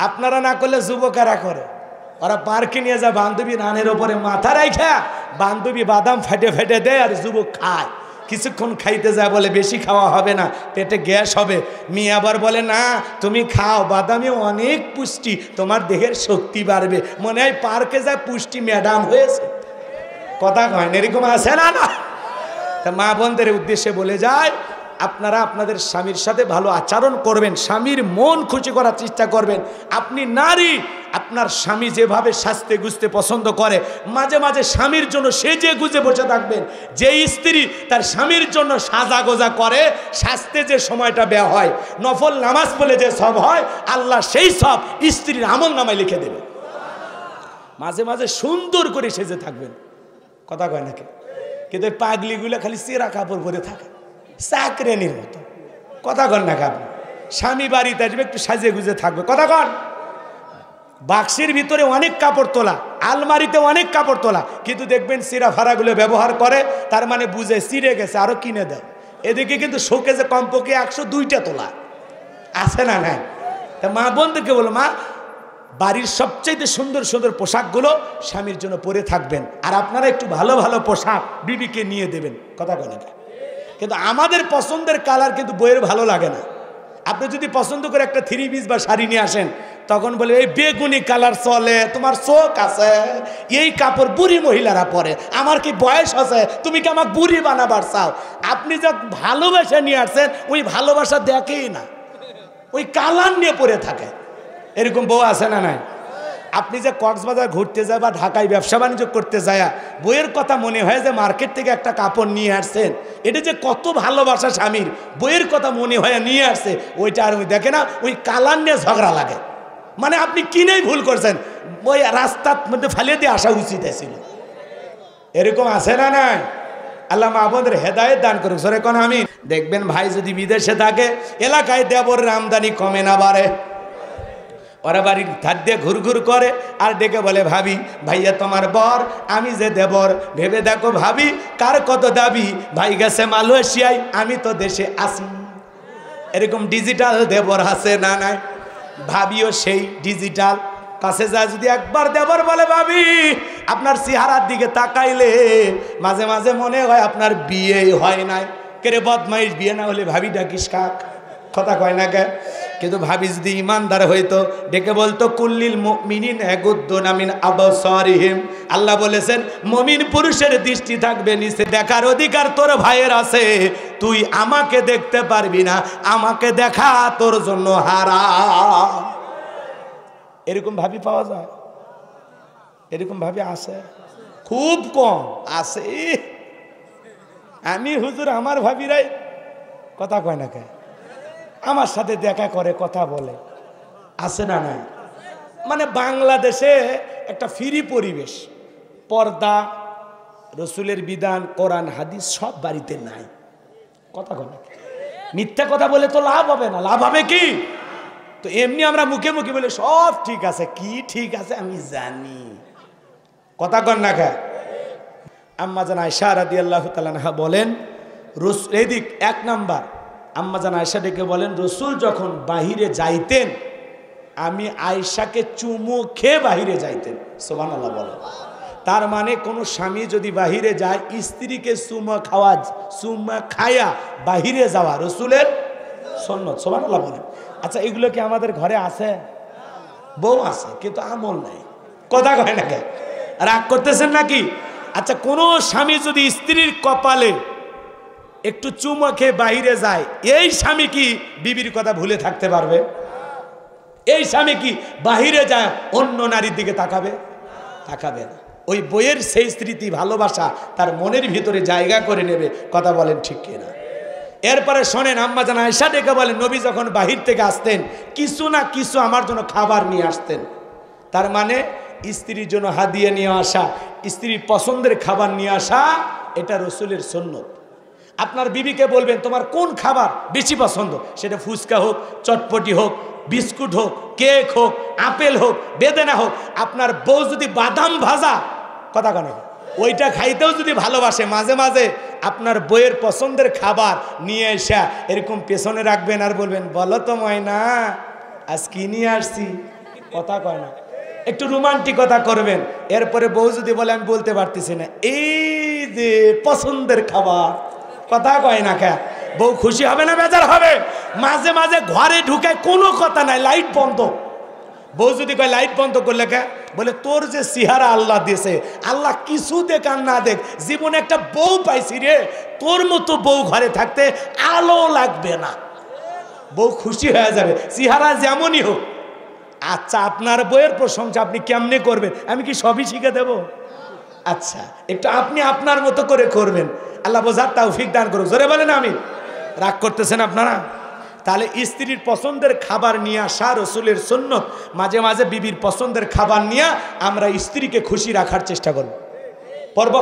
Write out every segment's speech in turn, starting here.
আপনারা না করলে যুবকেরা করে। ওরা পার্কে নিয়ে যায় বান্ধবী রানের ওপরে মাথা রাখা, বান্ধবী বাদাম ফেটে ফেটে দেয় আর যুবক খায়। কিছুক্ষণ খাইতে যায়, বলে বেশি খাওয়া হবে না, পেটে গ্যাস হবে। মেয়ে আবার বলে না তুমি খাও, বাদামে অনেক পুষ্টি, তোমার দেহের শক্তি বাড়বে। মনে হয় পার্কে যায় পুষ্টি ম্যাডাম হয়েছে। কথা কয় না, এরকম আছে না? না, তা মা বোনদের উদ্দেশ্যে বলে যায়, আপনারা আপনাদের স্বামীর সাথে ভালো আচরণ করবেন, স্বামীর মন খুশি করার চেষ্টা করবেন। আপনি নারী, আপনার স্বামী যেভাবে সাজতে গুজতে পছন্দ করে, মাঝে মাঝে স্বামীর জন্য সেজে গুজে বসে থাকবেন। যে স্ত্রী তার স্বামীর জন্য সাজা গোজা করে, সাজতে যে সময়টা ব্যয় হয়, নফল নামাজ পড়লে যে সব হয়, আল্লাহ সেই সব স্ত্রীর আমল নামায় লিখে দেবে। মাঝে মাঝে সুন্দর করে সেজে থাকবেন। কথা কয় নাকি? কিন্তু পাগলিগুলো খালি চেরা কাপড় পরে থাকে, চাকরেনির মতো। কথা কন না আপনি? স্বামী বাড়িতে আসবে, একটু সাজে গুজে থাকবে। কথা কন? বাক্সের ভিতরে অনেক কাপড় তোলা, আলমারিতে অনেক কাপড় তোলা, কিন্তু দেখবেন চিরা ফাড়াগুলো ব্যবহার করে, তার মানে বুঝে চিরে গেছে, আরো কিনে দেয়। এদিকে কিন্তু শোকেজে কমপক্ষে 102টা তোলা আছে না? নাই? তা মা বোনদেরকে বলো, মা বাড়ির সবচাইতে সুন্দর সুন্দর পোশাকগুলো স্বামীর জন্য পরে থাকবেন, আর আপনারা একটু ভালো ভালো পোশাক বিবিকে নিয়ে দেবেন। কথা কয় না? কিন্তু আমাদের পছন্দের কালার কিন্তু বইয়ের ভালো লাগে না। আপনি যদি পছন্দ করে একটা 3 পিস বা শাড়ি নিয়ে আসেন, তখন বলে এই বেগুনি কালার চলে, তোমার চোখ আছে, এই কাপড় বুড়ি মহিলারা পরে, আমার কি বয়স আছে, তুমি কি আমাকে বুড়ি বানাবার চাও? আপনি যা ভালোবাসা নিয়ে আসছেন, ওই ভালোবাসা দেখেই না, ওই কালার নিয়ে পরে থাকে। এরকম বউ আছে না? নাই? আপনি যে কক্সবাজার ঘুরতে যায় বা ঢাকায় ব্যবসা বাণিজ্য করতে যায়, বইয়ের কথা মনে হয় যে মার্কেট থেকে একটা কাপড় নিয়ে আসছেন, এটা যে কত ভালোবাসা স্বামীর, বইয়ের কথা মনে হয় নিয়ে আসছে, ওইটা আর ওই দেখে না, ওই কালার নিয়ে ঝগড়া লাগে। মানে আপনি কিনেই ভুল করছেন, ওই রাস্তার মধ্যে ফেলে দিয়ে আসা উচিত ছিল। এরকম আছে না? নাই? আল্লাহ আমাদের হেদায়েত দান করুক। সরে কোন আমি দেখবেন ভাই যদি বিদেশে থাকে, এলাকায় দেবরের আমদানি কমে না বাড়ে, ওরা বাড়ির ধার দিয়ে ঘুরঘুর করে আর ডেকে বলে, ভাবি ভাইয়া তোমার বর, আমি যে দেবর, ভেবে দেখো ভাবি কার কত দাবি, ভাই গেছে মালয়েশিয়ায়, আমি তো দেশে আসি। এরকম ডিজিটাল দেবর আছে না? নাই? ভাবিও সেই ডিজিটাল। কাছে যা যদি একবার দেবর বলে, ভাবি আপনার চেহারার দিকে তাকাইলে মাঝে মাঝে মনে হয় আপনার বিয়েই হয় নাই। কেরে বদমাইশ, বিয়ে না হলে ভাবি ডাকিস কাক? কথা কয় না কে? কিন্তু ভাবি যদি ইমানদার হইতো, ডেকে বলতো কুল্লিল মুমিনিন ইয়াগুদ্দুনা মিন আবসারিহিম। আল্লাহ বলেছেন মুমিন পুরুষের দৃষ্টি থাকবে নিচে, দেখার অধিকার তোর ভাইয়ের আছে, তুই আমাকে দেখতে পারবি না, আমাকে দেখা তোর জন্য হারাম। এরকম ভাবি পাওয়া যায়? এরকম ভাবি আছে? খুব কম আছে। আমি হুজুর আমার ভাবিরাই, কথা কয় না কে, আমার সাথে দেখা করে, কথা বলে, আছে না? নাই? মানে বাংলাদেশে একটা ফ্রি পরিবেশ, পর্দা, রসুলের বিধান, কোরআন হাদিস সব বাড়িতে নাই। কথা কয় না? মিথ্যা কথা বলে তো লাভ হবে না। লাভ হবে কি? তো এমনি আমরা মুখে মুখে বলে সব ঠিক আছে। কি ঠিক আছে আমি জানি? কথা কন না খা? আম্মা জান আয়েশা রাদিয়াল্লাহু তাআলা আনহা বলেন, এদিক 1 নাম্বার, আম্মা জান আয়েশা ডেকে বলেন, রসুল যখন বাহিরে যাইতেন, আমি আয়েশাকে চুমু খেয়ে বাহিরে যাইতেন। সুবহানাল্লাহ বলো। তার মানে কোন স্বামী যদি বাহিরে যায়, স্ত্রীকে চুমা খায়া বাহিরে যাওয়া রসুলের সুন্নাত। সুবহানাল্লাহ বলেন। আচ্ছা, এগুলো কি আমাদের ঘরে আছে? বউ আছে কিন্তু আমল নাই। কথা কয় না? রাগ করতেছেন নাকি? আচ্ছা, কোন স্বামী যদি স্ত্রীর কপালে একটু চুমা খেয়ে বাহিরে যায়, এই স্বামী কি বিবির কথা ভুলে থাকতে পারবে? এই স্বামী কি বাহিরে যায় অন্য নারীর দিকে তাকাবে? তাকাবে না। ওই বইয়ের সেই স্মৃতি, ভালোবাসা তার মনের ভিতরে জায়গা করে নেবে। কথা বলেন ঠিক কিনা? এরপরে শোনেন, আম্মা জান আয়েশা ডেকে বলেন, নবী যখন বাহির থেকে আসতেন, কিছু না কিছু আমার জন্য খাবার নিয়ে আসতেন। তার মানে স্ত্রীর জন্য হাদিয়া নিয়ে আসা, স্ত্রীর পছন্দের খাবার নিয়ে আসা, এটা রসুলের সুন্নত। আপনার বিবিকে বলবেন তোমার কোন খাবার বেশি পছন্দ, সেটা ফুচকা হোক, চটপটি হোক, বিস্কুট হোক, কেক হোক, আপেল হোক, বেদানা হোক। আপনার বউ যদি বাদাম ভাজা, কথা কেন, ওইটা খাইতেও যদি ভালোবাসে, মাঝে মাঝে আপনার বইয়ের পছন্দের খাবার নিয়ে এসে এরকম পেছনে রাখবেন আর বলবেন, বলো তো ময়না আজ কি নিয়ে আসছি। কথা কয় না, একটু রোমান্টিকতা করবেন। এরপরে বউ যদি বলে আমি বলতে পারতেছি না, এই যে পছন্দের খাবার, কথা কয় না কে, বউ খুশি হবে না বেজার হবে? মাঝে মাঝে ঘরে ঢুকে কোনো কথা নাই, লাইট বন্ধ। বউ যদি কয় লাইট বন্ধ করলে কে, বলে তোর যে চেহারা আল্লাহ দিয়েছে, আল্লাহ কিছু দেখ আর না দেখ, জীবনে একটা বউ পাইছি রে, তোর মতো বউ ঘরে থাকতে আলো লাগবে না। বউ খুশি হয়ে যাবে, চেহারা যেমনই হোক। আচ্ছা, আপনার বইয়ের প্রশংসা আপনি কেমনে করবেন? আমি কি সবই শিখে দেব? আচ্ছা, একটু আপনি আপনার মতো করে করবেন। আল্লাহ বোঝার তৌফিক দান করুক। জোরে বলেন আমিন। রাগ করতেছেন আপনারা? তাহলে স্ত্রীর পছন্দের খাবার নিয়ে আসা রসুলের সুন্নত। মাঝে মাঝে বিবির পছন্দের খাবার নিয়ে আমরা স্ত্রীকে খুশি রাখার চেষ্টা করব।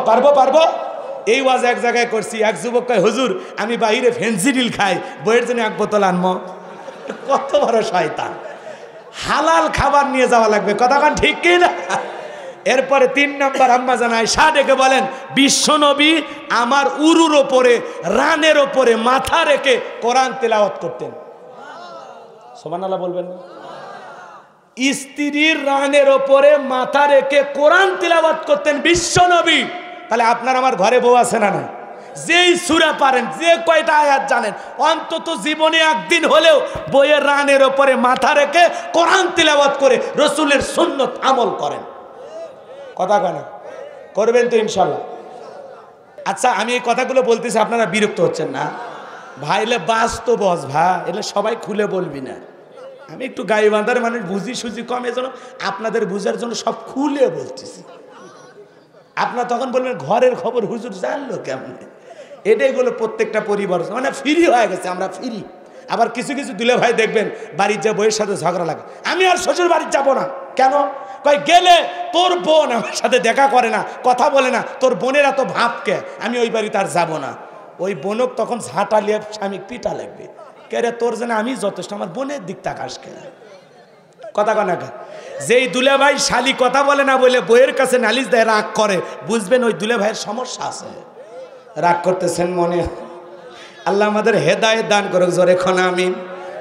পারবো। এই ওয়াজ এক জায়গায় করছি, এক যুবক কয় হুজুর আমি বাইরে ফেন্সিডিল খাই, বইয়ের জন্য এক বোতল আনবো। কত বড় শয়তান! হালাল খাবার নিয়ে যাওয়া লাগবে, কথা কান ঠিক কি না? এরপরে 3 নম্বর আম্মা জান আয়েশা ডেকে বলেন, বিশ্বনবী আমার উরুর ওপরে, রানের ওপরে মাথা রেখে কোরআন তেলাওয়াত করতেন। সুবহানাল্লাহ বলবেন না? স্ত্রীর রানের ওপরে মাথা রেখে কোরআন তেলাওয়াত করতেন বিশ্বনবী। তাহলে আপনার আমার ঘরে বউ আছে না না? যেই সূরা পারেন, যে কয়টা আয়াত জানেন, অন্তত জীবনে একদিন হলেও বইয়ের রানের ওপরে মাথা রেখে কোরআন তিলাওয়াত করে রসুলের সুন্নত আমল করেন। কথা কয় না? করবেন তো ইনশাল্লাহ? আচ্ছা, আমি এই কথাগুলো বলতেছি, আপনারা বিরক্ত হচ্ছেন না? ভাইলে বাস্তব বস ভাই, এলে সবাই খুলে বলবি না। আমি একটু গাইবান্ধার মানুষ, বুঝি সুঝি কম, এজন্য আপনাদের বুঝার জন্য সব খুলে বলতেছি। আপনার তখন বলবেন ঘরের খবর হুজুর জানলো কেমনে? এটাই গুলো প্রত্যেকটা পরিবার মানে ফ্রি হয়ে গেছে, আমরা ফ্রি। আবার কিছু কিছু দুলে ভাই দেখবেন বাড়ির যা বইয়ের সাথে ঝগড়া লাগে, আমি আর শ্বশুর বাড়ির যাবো না। কেন? কই গেলে তোর বোন আমার সাথে দেখা করে না, কথা বলে না, তোর বোনের এত ভাবকে, আমি ওই বাড়িতে আর যাবো না। ওই বোনক তখন ঝাঁটা লিয়ে স্বামী পিটা লাগবে, কে রে তোর জন্য আমি যথেষ্ট, আমার বোনের দিক তাকাস কে? কথা কয় না? যেই দুলে ভাই শালি কথা বলে না বলে বইয়ের কাছে নালিশ দেয়, রাগ করে, বুঝবেন ওই দুলে ভাইয়ের সমস্যা আছে। রাগ করতেছেন মনে? আল্লাহ আমাদের হেদায়েত দান করুক। জোরে খন আমিন।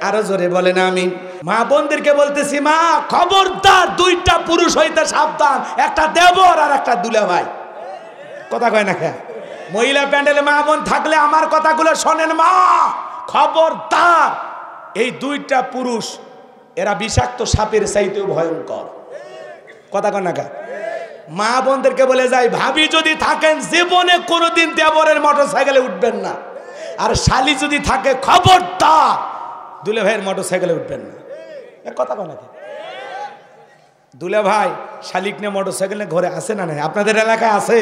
আরো জোরে বলেন আমিন। মা বোনদেরকে বলতেছি, মা খবরদার, 2টা পুরুষ হইতে সাবধান, একটা দেবর আর একটা দুলে ভাই। কথা কয় না কে? মহিলা প্যান্ডেলে মা বোন থাকলে আমার কথাগুলো শোনেন মা, খবরদার, এই 2টা পুরুষ এরা বিষাক্ত সাপের চাইতেও ভয়ঙ্কর। কথা কয় না কে? মা বোনদেরকে বলে যায়, ভাবি যদি থাকেন জীবনে কোনোদিন দেবরের মোটরসাইকেলে উঠবেন না, আর শালি যদি থাকে খবরদার দুলে ভাইয়ের মোটরসাইকেলে উঠবেন না। কথা কয় না কে? দুলে ভাই শালিক নিয়ে মোটরসাইকেল নিয়ে ঘরে আসে না? নাই আপনাদের এলাকায় আছে?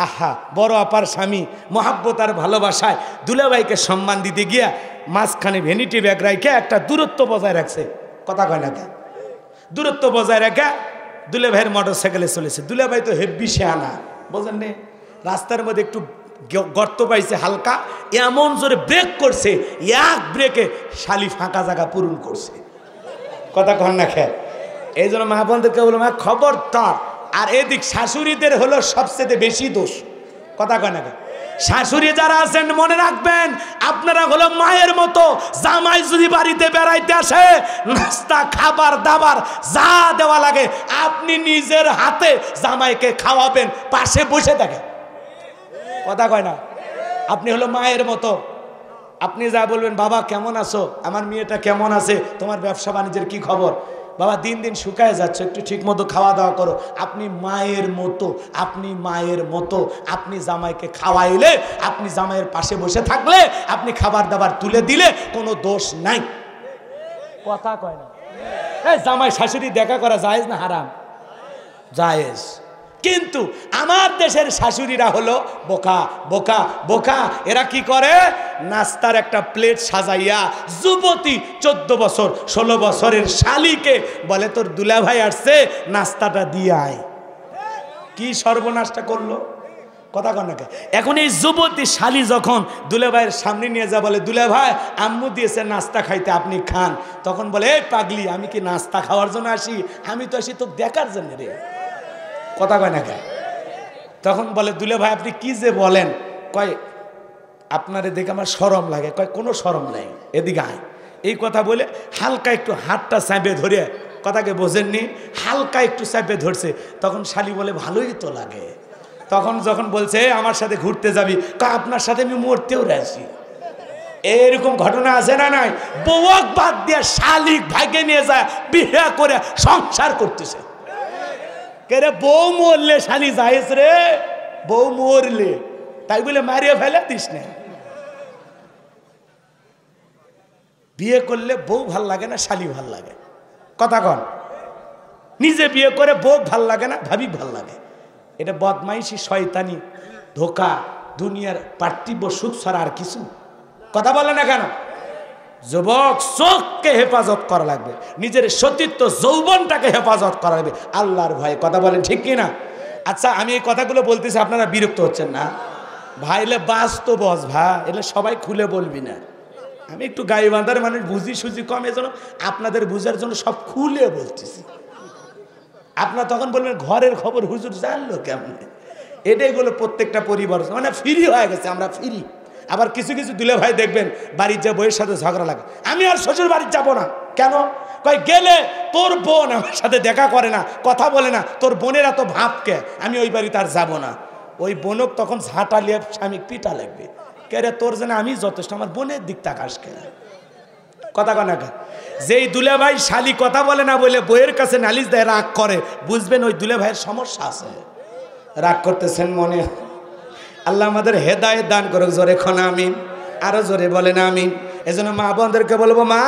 আহা, বড় আপার স্বামী মহাব্বত আর ভালোবাসায় দুলে ভাইকে সম্মান দিতে গিয়া মাঝখানে ভ্যানিটি ব্যাগ রাখে একটা দূরত্ব বজায় রাখছে। কথা কয় না কে? দূরত্ব বজায় রাখা দুলে ভাইয়ের মোটরসাইকেলে চলেছে। দুলে ভাই তো হেব্বি শেয়ানা, বোঝেন নে? রাস্তার মধ্যে একটু গর্ত পাইছে হালকা, এমন জোরে ব্রেক করছে, এক ব্রেকে শালি ফাঁকা জায়গা পূরণ করছে। কথা কন না খেয়ে? এই জন্য মা বোনদেরকে বললাম, খবরদার। আর এদিক শাশুড়িদের হলো সবচেয়ে বেশি দোষ। কথা কয় না কে? শাশুড়ি যারা আছেন মনে রাখবেন, আপনারা হলো মায়ের মতো। জামাই যদি বাড়িতে বেড়াইতে আসে, নাস্তা খাবার দাবার যা দেওয়া লাগে আপনি নিজের হাতে জামাইকে খাওয়াবেন, পাশে বসে থাকেন। কথা কয় না? আপনি হলো মায়ের মতো। আপনি যা বলবেন, বাবা কেমন আছো, আমার মেয়েটা কেমন আছে, তোমার ব্যবসা বাণিজ্যের কি খবর, বাবা দিন দিন শুকায় যাচ্ছে, একটু ঠিক মতো খাওয়া দাওয়া করো। আপনি মায়ের মতো, আপনি মায়ের মতো। আপনি জামাইকে খাওয়াইলে, আপনি জামাইয়ের পাশে বসে থাকলে, আপনি খাবার দাবার তুলে দিলে কোনো দোষ নাই। কথা কয় না? জামাই শাশুড়ি দেখা করা জায়েজ না হারাম? জায়েজ। কিন্তু আমার দেশের শাশুড়িরা হলো বোকা বোকা বোকা। এরা কি করে? নাস্তার একটা প্লেট সাজাইয়া যুবতী 14 বছর 16 বছরের শালিকে বলে, তোর দুলা ভাই আসছে, নাস্তাটা দিয়ে আয়। কি সর্বনাশটা করলো? কথা কন না? এখন এই যুবতী শালি যখন দুলা ভাইয়ের সামনে নিয়ে যা বলে, দুলা ভাই আম্মু দিয়েছে নাস্তা খাইতে, আপনি খান। তখন বলে, এই পাগলি, আমি কি নাস্তা খাওয়ার জন্য আসি? আমি তো আসি তো দেখার জন্য রে। কথা কয় না কে? তখন বলে, দুলে ভাই আপনি কি যে বলেন? কয় আপনারে দেখে আমার শরম লাগে। কয় কোনো শরম নাই, এদিকে আয়। এই কথা বলে হালকা একটু হাতটা চাঁপে ধরে কথাকে বোঝেননি, হালকা একটু চাপে ধরছে। তখন শালি বলে ভালোই তো লাগে। তখন যখন বলছে আমার সাথে ঘুরতে যাবি, আপনার সাথে আমি মরতেও রাজি। এরকম ঘটনা আছে না নাই? বউক বাদ দিয়ে শালিক ভাগে নিয়ে যায়, বিয়ে করে সংসার করতেছে। কে রে, বউ মরলে শালি যাইস রে, বউ মরলে তাই বলে মারিয়ে ফেলে দিস না। বিয়ে করলে বউ ভাল লাগে না শালি ভাল লাগে? কথা কন। নিজে বিয়ে করে বউ ভাল লাগে না, ভাবি ভাল লাগে। এটা বদমাইশি, শয়তানি, ধোকা, দুনিয়ার পার্থিব সুখ ছাড়া আর কিছু। কথা বলে না কেন? যুবক, চোখকে হেফাজত করা লাগবে, নিজের সতীত্ব যৌবনটাকে হেফাজত করা লাগবে আল্লাহর ভয়ে। কথা বলেন ঠিক কিনা? আচ্ছা, আমি এই কথাগুলো বলতেছি, আপনারা বিরক্ত হচ্ছেন না? ভাই এলে বাস্তব ভাই, এলে সবাই খুলে বলবি না। আমি একটু গাইবান্ধার মানুষ, বুঝি সুঝি কম, এজন্য আপনাদের বুঝার জন্য সব খুলে বলতেছি। আপনারা তখন বলবেন ঘরের খবর হুজুর জানলো কেমন? এটাই হলো প্রত্যেকটা পরিবার, মানে ফ্রি হয়ে গেছে, আমরা ফ্রি। আবার কিছু কিছু দুলে ভাই দেখবেন বাড়ির যা বইয়ের সাথে ঝগড়া লাগে, আমি আর শ্বশুর বাড়ির যাবো না। কেন? কই গেলে তোর বোন আমার সাথে দেখা করে না, কথা বলে না, তোর বোনের এত ভাবকে, আমি ওই বাড়িতে আর যাবো না। ওই বোনক তখন ঝাঁটা লিয়ে স্বামী পিটা লাগবে। কে রে, তোর জন্য আমি যথেষ্ট, আমার বোনের দিক তাকাস কে? কথা কনা কে? যেই দুলে ভাই শালি কথা বলে না বলে বইয়ের কাছে নালিশ দেয়, রাগ করে, বুঝবেন ওই দুলে ভাইয়ের সমস্যা আছে। রাগ করতেছেন মনে? আল্লাহ আমাদের হেদায়েত দান করুক। জোরে খন আমিন, আরো জোরে বলেন আমিন। এজন্য মা বোনদেরকে বলবো, মা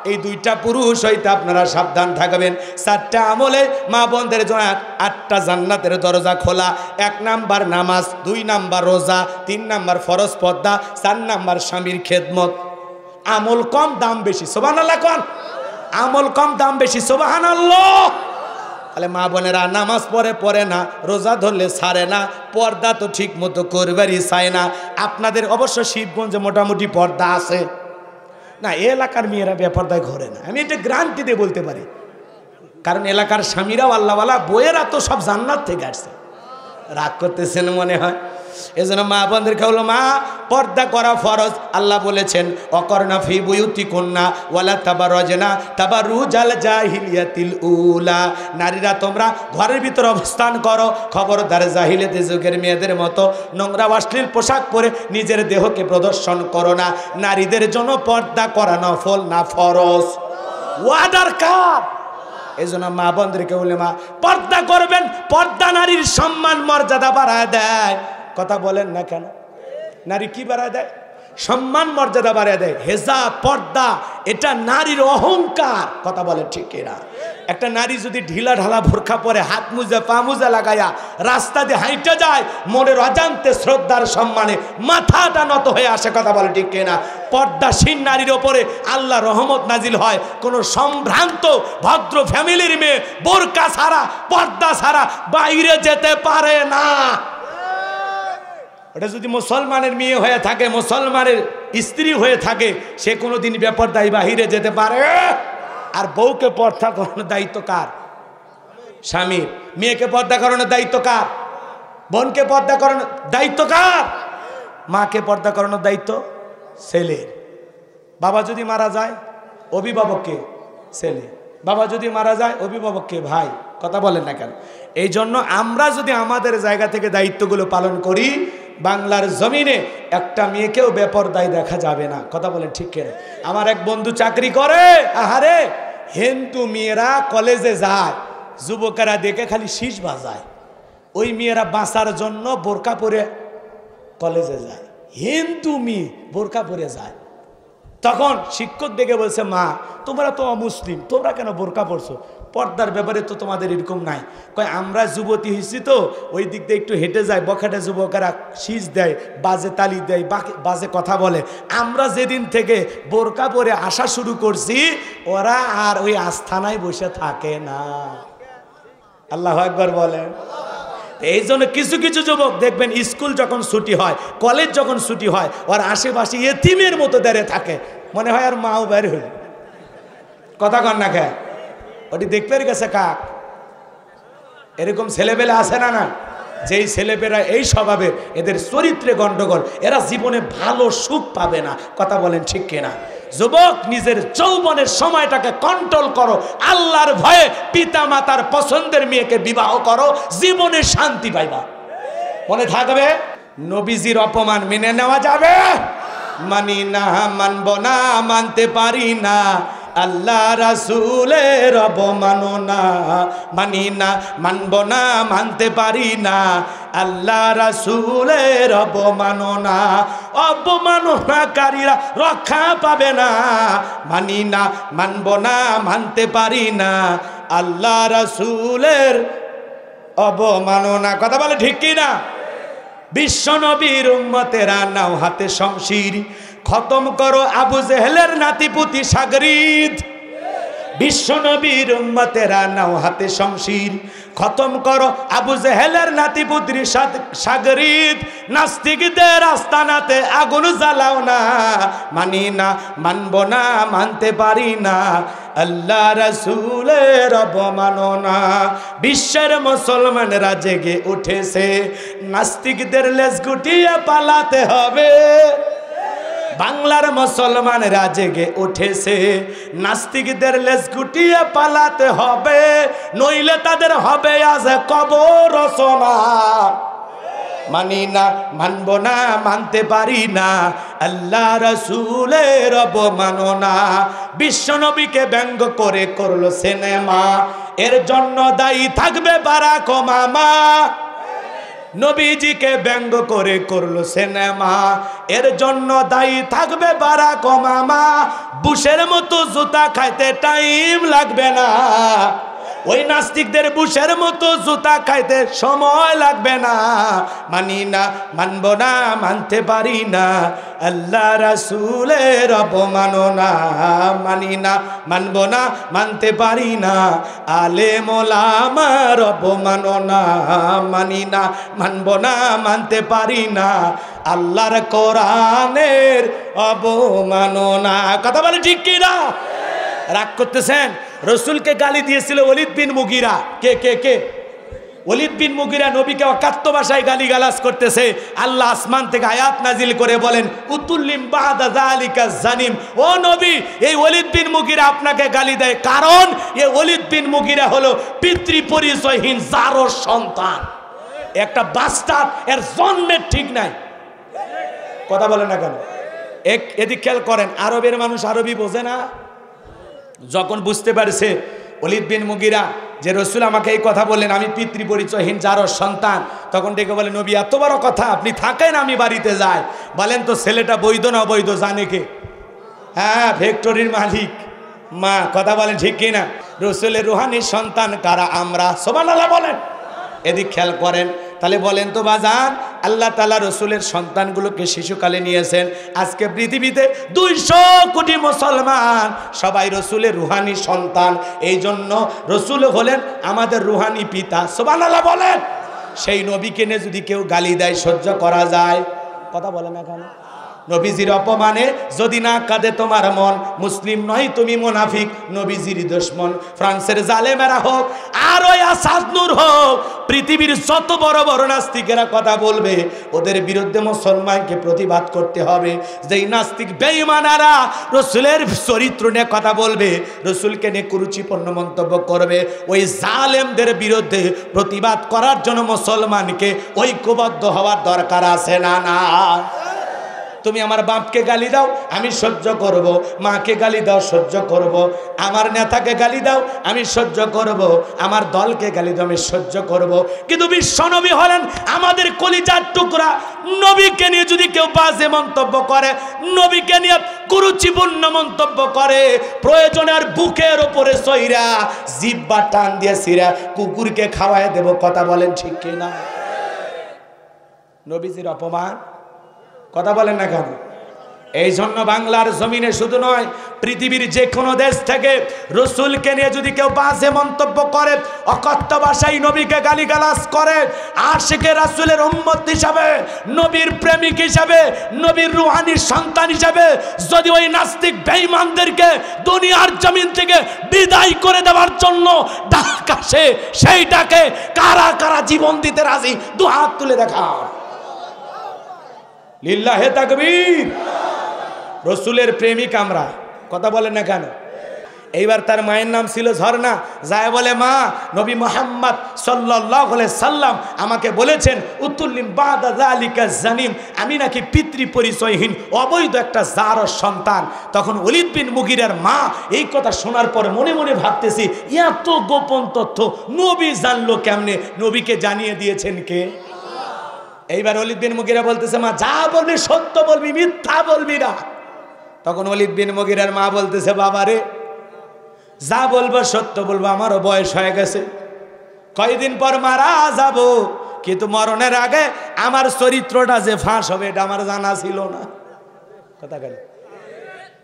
এই দুইটা পুরুষ হইতে আপনারা সাবধান থাকবেন। 4টা আমলে মা বোনদের জন্য 8টা জান্নাতের দরজা খোলা। 1 নাম্বার নামাজ, 2 নাম্বার রোজা, 3 নাম্বার ফরজ পর্দা, 4 নাম্বার স্বামীর খেদমত। আমল কম দাম বেশি, সুবহানাল্লাহ কোন? আমল কম দাম বেশি, সুবহানাল্লাহ। তাহলে মা বোনেরা নামাজ পড়ে না, রোজা ধরলে ছাড়ে না, পর্দা তো ঠিক মতো করবারই চায় না। আপনাদের অবশ্য শিবগঞ্জে মোটামুটি পর্দা আছে না, এলাকার মেয়েরা বেপর্দায় ঘরে না। আমি এটা গ্যারান্টি দিয়ে বলতে পারি, কারণ এলাকার স্বামীরাও আল্লাহওয়ালা, বইয়েরা তো সব জান্নাত থেকে আসছে। রাগ করতেছেন মনে হয়? এজন্য মা বোনদেরকে হলো, মা পর্দা করা ফরজ। আল্লাহ বলেছেন অকর্ণা ফি বুয়ুতিকুন্না ওয়ালা তাবাররাজনা তাবাররুজাল জাহিলিয়াতিল উলা। নারীরা তোমরা ঘরের ভিতর অবস্থান করো, খবরদার জাহিলিয়াতি যুগের মেয়েদের মতো নোংরা অশ্লীল পোশাক পরে নিজের দেহকে প্রদর্শন করো না। নারীদের জন্য পর্দা করা নফল না ফরজ। ওয়ার্ডার কার? এই জন্য মা বোনদেরকে বলে, মা পর্দা করবেন। পর্দা নারীর সম্মান মর্যাদা বাড়ায় দেয়। কথা বলেন না কেন? নারী কি বাড়ায় দেয়? সম্মান মর্যাদা বাড়ায় দেয়। হেজাব, পর্দা, এটা নারীর অহংকার। কথা বলে ঠিক কিনা? একটা নারী যদি ঢিলা ঢালা বোরখা পরে, হাত মুজা পা মুজা লাগাইয়া রাস্তা দিয়ে হাইটে যায়, মনের অজান্তে শ্রদ্ধার সম্মানে মাথাটা নত হয়ে আসে। কথা বলে ঠিক কিনা? পর্দাসীন নারীর ওপরে আল্লাহ রহমত নাজিল হয়। কোনো সম্ভ্রান্ত ভদ্র ফ্যামিলির মেয়ে বোরকা ছাড়া, পর্দা ছাড়া বাইরে যেতে পারে না। ওটা যদি মুসলমানের মেয়ে হয়ে থাকে, মুসলমানের স্ত্রী হয়ে থাকে, সে কোনোদিন বেপরদায় বাহিরে যেতে পারে। আর বউকে পর্দা করানোর দায়িত্ব কার? স্বামীর। মেয়েকে পর্দা করানোর দায়িত্ব কার? বোনকে পর্দা করানোর দায়িত্ব কার? মাকে পর্দা করানোর দায়িত্ব ছেলের। বাবা যদি মারা যায়, অভিভাবককে ছেলে। বাবা যদি মারা যায়, অভিভাবককে ভাই। কথা বলেন না কেন? এই জন্য আমরা যদি আমাদের জায়গা থেকে দায়িত্বগুলো পালন করি, বাংলার জমিনে একটা মেয়েকেও বেপরদায় দেখা যাবে না। কথা বলেন ঠিক কিনা? আমার এক বন্ধু চাকরি করে, আহারে হিন্দু মেয়েরা কলেজে যায়, যুবকেরা দেখে খালি শীষ বাজায়। ওই মেয়েরা বাঁচার জন্য বোরকা পরে কলেজে যায়। হিন্দু মেয়ে বোরকা পরে যায়। তখন শিক্ষক দেখে বলছে, মা তোমরা তো অমুসলিম, তোমরা কেন বোরকা পরছো? পর্দার ব্যাপারে তো তোমাদের এরকম নাই। কয় আমরা যুবতী হয়েছি তো ওই দিক দিয়ে একটু হেঁটে যায়, বখাটে যুবকেরা শীষ দেয়, বাজে তালি দেয়, বাজে কথা বলে। আমরা যেদিন থেকে বোরকা পরে আসা শুরু করছি, ওরা আর ওই আস্থানায় বসে থাকে না। আল্লাহু আকবার বলেন। এই জন্য কিছু কিছু যুবক দেখবেন স্কুল যখন ছুটি হয়, কলেজ যখন ছুটি হয়, ওর আশেপাশে এতিমের মতো দাঁড়িয়ে থাকে, মনে হয় আর মাও বের হইল। কথা কন না খায়? ওটি দেখতে গেছে কাক? এরকম ছেলেবেলে আছে না? না যেই ছেলেপেরা এই স্বভাবের, এদের চরিত্রে গন্ডগোল, এরা জীবনে ভালো সুখ পাবে না। কথা বলেন ঠিক কিনা? যুবক, নিজের যৌবনের সময়টাকে কন্ট্রোল করো, আল্লাহর ভয়ে পিতা মাতার পছন্দের মেয়েকে বিবাহ করো, জীবনে শান্তি পাইবা। মনে থাকবে, নবীজির অপমান মেনে নেওয়া যাবে? মানি না, মানব না, মানতে পারি না, আল্লাহ রাসূলের অবমাননা। মানি না, মানব না, মানতে পারি না, আল্লাহ রাসূলের অবমাননা। অবমাননাকারীরা রক্ষা পাবে না। মানি না, মানব না, মানতে পারি না, আল্লাহ রাসূলের অবমাননা। কথা বলে ঠিক কি না? বিশ্ব নবীর উম্মতেরা নাও হাতে শমশির, খতম করো আবু জেহেলের নাতিপুতি সাগরিদ। বিশ্ব নবীর উম্মতেরা নাও হাতে শমশির, খতম করো আবু জেহেলের নাতিপুত্রী সাগরিদ। নাস্তিকদের আস্তানাতে আগুন জ্বালাও না। মানি না, মানব না, মানতে পারি না, আল্লাহ রাসূলের অবমাননা। বিশ্বের মুসলমানরা জেগে উঠেছে, নাস্তিকদের লেজ গুটিয়ে পালাতে হবে। বাংলার মুসলমানরা জেগে উঠেছে, নাস্তিকদের লেজ গুটিয়ে পালাতে হবে, নইলে তাদের হবে আজ কবর রচনা। মানি না, মানব না, মানতে পারি না, আল্লাহ রাসূলের অবমাননা। বিশ্বনবীকে ব্যঙ্গ করে করলো সিনেমা, এর জন্য দায়ী থাকবে বারাক ওবামা। নবীজিকে ব্যঙ্গ করে করলো সিনেমা, এর জন্য দায়ী থাকবে বারাক ওবামা। বুশের মতো জুতা খাইতে টাইম লাগবে না, ওই নাস্তিকদের বুশের মতো জুতা খাইতে সময় লাগবে না। মানি না, মানব না, মানতে পারি না, আল্লাহ রাসূলের অবমাননা। মানি না, মানব না, মানতে পারি না, আলেম ওলামার অবমাননা। মানি না, মানব না, মানতে পারি না, আল্লাহর কোরআনের অবমাননা। কথা বলে ঠিক কি না? রাগ করতেছেন? রসুলকে গালি দিয়েছিল ওলিদ বিন মুগিরা। কে কে কে? ওলিদ বিন মুগিরা নবীকে অকাত্য ভাষায় গালি গালাজ করতেছে। আল্লাহ আসমান থেকে আয়াত নাজিল করে বলেন, উতুল্লিম বাদা যালিকা জানিম। ও নবী, এই ওলিদ বিন মুগিরা আপনাকে গালি দেয় কারণ এই ওলিদ বিন মুগিরা হলো পিতৃ পরিচয়হীন জারোর সন্তান, একটা বাস্টার্ড, এর জন্মের ঠিক নাই। কথা বলে না কেন? এদিক খেয়াল করেন, আরবের মানুষ আরবি বোঝে না। যখন বুঝতে পারছে ওলিদ বিন মুগিরা যে রসুল আমাকে এই কথা বললেন, আমি পিতৃ পরিচয়হীন জারোর সন্তান, তখন ডেকে বলে, নবী এত বড় কথা, আপনি থাকেন, আমি বাড়িতে যাই। বলেন তো ছেলেটা বৈধ না অবৈধ জানে কে? হ্যাঁ, ফ্যাক্টরির মালিক মা। কথা বলেন ঠিক কিনা? রসুলের রুহানির সন্তান কারা? আমরা। সুবহানাল্লাহ বলেন। এদিক খেয়াল করেন। তাহলে বলেন তো বাজান, আল্লাহ তাআলা রসুলের সন্তানগুলোকে শিশুকালে নিয়েছেন। আজকে পৃথিবীতে 200 কোটি মুসলমান সবাই রসুলের রুহানি সন্তান। এই জন্য রসুল হলেন আমাদের রুহানি পিতা। সুবহানাল্লাহ বলেন। সেই নবীকে নিয়ে যদি কেউ গালি দেয় সহ্য করা যায়? কথা বলে না কেন? নবীজির অপমানে যদি না কাঁদে তোমার মন, মুসলিম নয় তুমি মুনাফিক, নবীজির দুশমন। ফ্রান্সের জালেমেরা হোক আর ওই আসাদ নূর হোক, পৃথিবীর যত বড় বড় নাস্তিকেরা কথা বলবে, ওদের বিরুদ্ধে মুসলমানকে প্রতিবাদ করতে হবে। যেই নাস্তিক বেঈমানেরা রসুলের চরিত্র নিয়ে কথা বলবে, রসুলকে নিয়ে কুরুচিপূর্ণ মন্তব্য করবে, ওই জালেমদের বিরুদ্ধে প্রতিবাদ করার জন্য মুসলমানকে ঐক্যবদ্ধ হওয়ার দরকার আছে না? না। তুমি আমার বাপকে গালি দাও, আমি সহ্য করব। মাকে গালি দাও, সহ্য করব। আমার নেতাকে গালি দাও, আমি সহ্য করব। আমার দলকে গালি দাও, আমি সহ্য করব। কিন্তু বিশ্বনবী হলেন আমাদের কলিজার টুকরা। নবীকে নিয়ে যদি কেউ বাজে মন্তব্য করে, নবীকে নিয়ে কুরুচিপূর্ণ মন্তব্য করে, প্রয়োজনে আর বুকের ওপরে সইরা জিহ্বা টান দিয়ে সিরা কুকুরকে খাওয়ায় দেব। কথা বলেন ঠিক কিনা? নবীজির অপমান। কথা বলেন না কেন? এই জন্য বাংলার জমিনে শুধু নয়, পৃথিবীর যে কোনো দেশ থেকে রসুলকে নিয়ে যদি কেউ বাজে মন্তব্য করে, অকথ্য ভাষায় নবীকে গালিগালাজ করে, আশিকে রাসূলের উম্মত হিসাবে, নবীর প্রেমিক হিসাবে, নবীর রুহানি সন্তান হিসাবে যদি ওই নাস্তিক বেঈমানদেরকে দুনিয়ার জমিন থেকে বিদায় করে দেওয়ার জন্য ডাক আসে, সেইটাকে কারা কারা জীবন দিতে রাজি? দু হাত তুলে দেখা। লিল্লাহে তাকবীর। রসুলের প্রেমিক আমরা, কথা বলেন না কেন? এইবার তার মায়ের নাম ছিল ঝর্ণা, যায় বলে মা, নবী মুহাম্মদ সাল্লাল্লাহু আলাইহি সাল্লাম আমাকে বলেছেন উতুল্লিম বাদা যালিকা জানিম, আমি নাকি পিতৃ পরিচয়হীন অবৈধ একটা জারর সন্তান। তখন ওলীদ বিন মুগীরার মা এই কথা শোনার পর মনে মনে ভাবতেছি, এত গোপন তথ্য নবী জানলো কেমনে? নবীকে জানিয়ে দিয়েছেন কে? এইবার ওলীদ বিন মুগীরা বলতেছে, মা যা বলবি সত্য বলবি, মিথ্যা বলবি না। তখন ওলীদ বিন মুগীরার মা বলতেছে, বাবা রে, যা বলবো সত্য বলবো, আমারও বয়স হয়ে গেছে, কয়দিন পর মারা যাব, কিন্তু মরণের আগে আমার চরিত্রটা যে ফাঁস হবে এটা আমার জানা ছিল না। কথা কেন?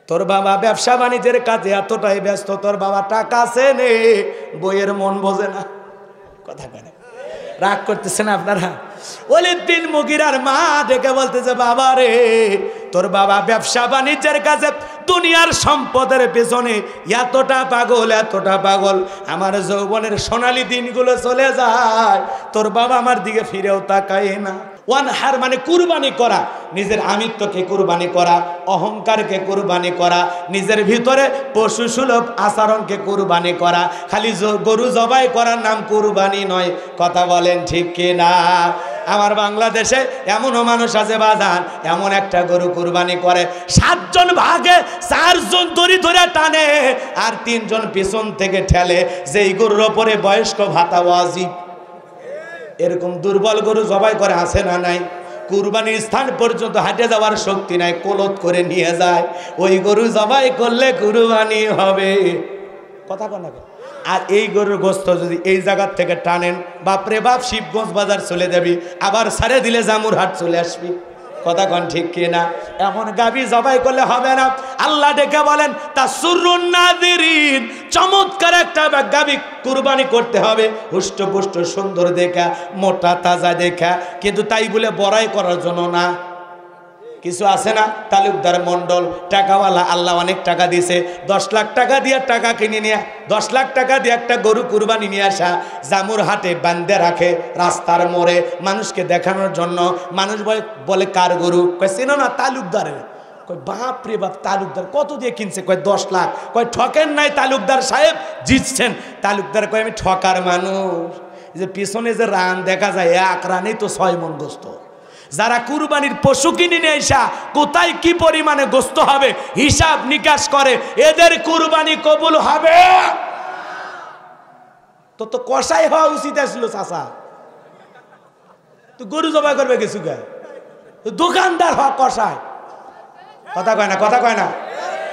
তোর বাবা ব্যবসা বাণিজ্যের কাজে এতটাই ব্যস্ত, তোর বাবা টাকা আছে নে, বইয়ের মন বোঝে না। কথা কেন? রাগ করতেছেন আপনারা? ওলীদ বিন মুগীরার মা ডেকে বলতেছে, বাবা রে, তোর বাবা ব্যবসা বাণিজ্যের কাছে, দুনিয়ার সম্পদের পেছনে এতটা পাগল, এতটা পাগল, আমার যৌবনের সোনালী দিনগুলো চলে যায়, তোর বাবা আমার দিকে ফিরেও তাকায় না। ওয়ানহার মানে কুরবানি করা, নিজের আমিত্বকে কুরবানি করা, অহংকারকে কুরবানি করা, নিজের ভিতরে পশু সুলভ আচরণকে কুরবানি করা। খালি গরু জবাই করার নাম কুরবানি নয়। কথা বলেন ঠিক কিনা? আমার বাংলাদেশে এমনও মানুষ আছে বাজান, এমন একটা গরু কুরবানি করে, 7 জন ভাগে 4 জন দড়ি ধরে টানে আর 3 জন পিছন থেকে ঠেলে, যেই গরুর ওপরে বয়স্ক ভাতা ওয়াজিব। এরকম দুর্বল গরু জবাই করে, আছে না নাই? কুরবানির স্থান পর্যন্ত হাঁটে যাওয়ার শক্তি নাই, কোলত করে নিয়ে যায়। ওই গরু জবাই করলে কুরবানি হবে। কথা বল না? আর এই গরুর গোস্ত যদি এই জায়গার থেকে টানেন, বাপরে বাপ, শিবগঞ্জ বাজার চলে যাবি, আবার সারে দিলে জামুরহাট চলে আসবি। কথা কন ঠিক কিনা? এমন গাবি জবাই করলে হবে না। আল্লাহ ডেকে বলেন তাসুরুন নাযিরিন, চমৎকার একটা গাবি কুরবানি করতে হবে, হুষ্টপুষ্ট সুন্দর দেখা, মোটা তাজা দেখা, কিন্তু তাই বলে বড়াই করার জন্য না। কিছু আছে না তালুকদার মন্ডল, টাকাওয়ালা, আল্লাহ অনেক টাকা দিছে, 10 লাখ টাকা দিয়ে টাকা কিনে নিয়ে, 10 লাখ টাকা দিয়ে একটা গরু কুরবানি নিয়ে আসা, জামুর হাটে বান্ধে রাখে রাস্তার মোড়ে মানুষকে দেখানোর জন্য। মানুষ বলে কার গরু? কয় চেনো না? তালুকদারের। কয় বাপ রে বাপ, তালুকদার কত দিয়ে কিনছে? কয় 10 লাখ। কয় ঠকেন নাই তালুকদার সাহেব, জিতছেন। তালুকদার কয় আমি ঠকার মানুষ। যে পিছনে যে রান দেখা যায়, 1 রানেই তো 6 মণ গোস্ত। যারা কুরবানির পশু কিনে নিয়ে আসা কোথায় কি পরিমাণে গোস্ত হবে হিসাব নিকাশ করে, এদের কুরবানি কবুল হবে? তো কষাই হওয়া উচিত ছিল চাচা। তো গরু জবাই করবে কিছু গায়ে, দোকানদার হওয়া কষাই। কথা কয় না? কথা কয় না?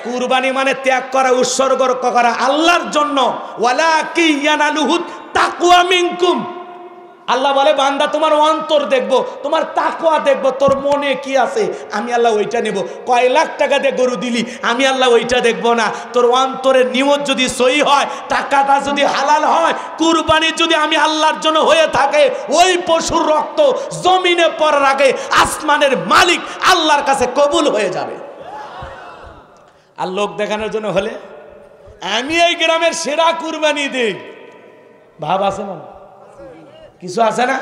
কুরবানি মানে ত্যাগ করা, উৎসর্গ করা আল্লাহর জন্য। ওয়ালাকিন ইয়ানালুহু তাকওয়া মিনকুম। আল্লাহ বলে বান্দা তোমার অন্তর দেখবো, তোমার তাকওয়া দেখবো, তোর মনে কি আছে, আমি আল্লাহ ওইটা নেব। কয় লাখ টাকা দিয়ে গরু দিলি, আমি আল্লাহ ওইটা দেখবো না। তোর অন্তরের নিয়ত যদি সহি হয়, টাকাটা যদি হালাল হয়, কুরবানি যদি আমি আল্লাহর জন্য হয়ে থাকে, ওই পশুর রক্ত জমিনে পড়ার আগে আসমানের মালিক আল্লাহর কাছে কবুল হয়ে যাবে। আর লোক দেখানোর জন্য হলে আমি এই গ্রামের সেরা কুরবানি দিই, ভাব আছে না? কিছু আছে না?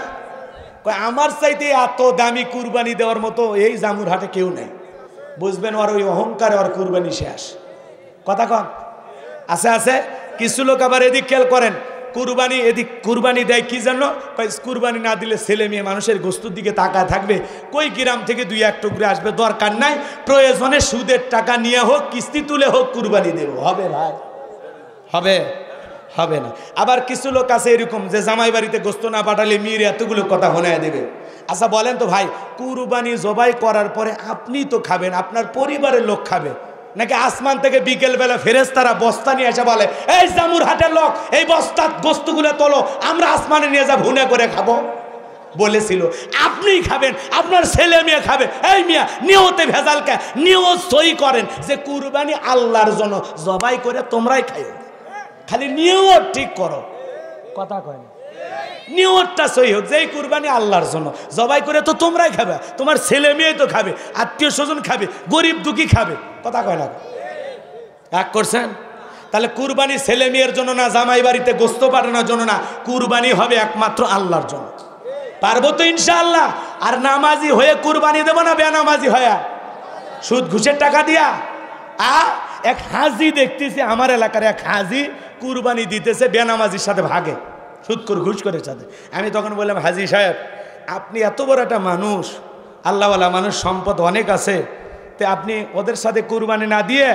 আমার চাইতে এত দামি কুরবানি দেওয়ার মতো এই জামুরহাটে কেউ নেই। বুঝবেন ওর ওই অহংকারে ওর কুরবানি শেষ। কথা কন? আছে আছে। কিছু লোক আবার এদিক খেয়াল করেন, কুরবানি এদিক কুরবানি দেয় কি জানো? কুরবানি না দিলে ছেলে মেয়ে মানুষের গোস্তুর দিকে তাকায় থাকবে, কই গ্রাম থেকে 2-1 টুকরে আসবে, দরকার নাই, প্রয়োজনে সুদের টাকা নিয়ে হোক, কিস্তি তুলে হোক কুরবানি দেব। হবে ভাই? হবে? হবে না। আবার কিছু লোক আছে এরকম যে জামাই বাড়িতে গোস্ত না পাঠালে মেয়ের এতগুলো কথা শোনায় দেবে। আচ্ছা বলেন তো ভাই, কুরবানি জবাই করার পরে আপনি তো খাবেন, আপনার পরিবারের লোক খাবে নাকি আসমান থেকে বিকেলবেলা ফেরেশতারা বস্তা নিয়ে এসে বলে এই জামুরহাটের লোক এই বস্তা গোস্তগুলো তোলো, আমরা আসমানে নিয়ে যা ভুনে করে খাবো? বলেছিল আপনিই খাবেন, আপনার ছেলে মেয়ে খাবে। এই মিয়া নিয়তে ভেজাল কে? নিয়ত সই করেন যে কুরবানি আল্লাহর জন্য, জবাই করে তোমরাই খাইও, খালি নিয়ত ঠিক করো। কথা কয় না, নিয়তটা সই হোক যে কুরবানি আল্লাহর জন্য, জবাই করে তো তোমরাই খাবে, তোমার ছেলে মেয়ে তো খাবে, আত্মীয় স্বজন খাবে, গরিব দুঃখী খাবে। কথা কয় না? এক করছেন? তাহলে কুরবানি ছেলে মেয়ের জন্য না, জামাই বাড়িতে গোস্ত পাঠানোর জন্য না, কুরবানি হবে একমাত্র আল্লাহর জন্য। পারবো তো ইনশাআল্লাহ? আর নামাজি হয়ে কুরবানি দেবো না বেনামাজি হয়ে সুদ ঘুষের টাকা দিয়া? এক হাজি দেখতেছি আমার এলাকার এক হাজি কুরবানি দিতেছে বেনামাজির সাথে ভাগে, সুদ করে ঘুষ করে সাথে। আমি তখন বললাম, হাজি সাহেব আপনি এত বড় একটা মানুষ, আল্লাহওয়ালা মানুষ, সম্পদ অনেক আছে, তো আপনি ওদের সাথে কুরবানি না দিয়ে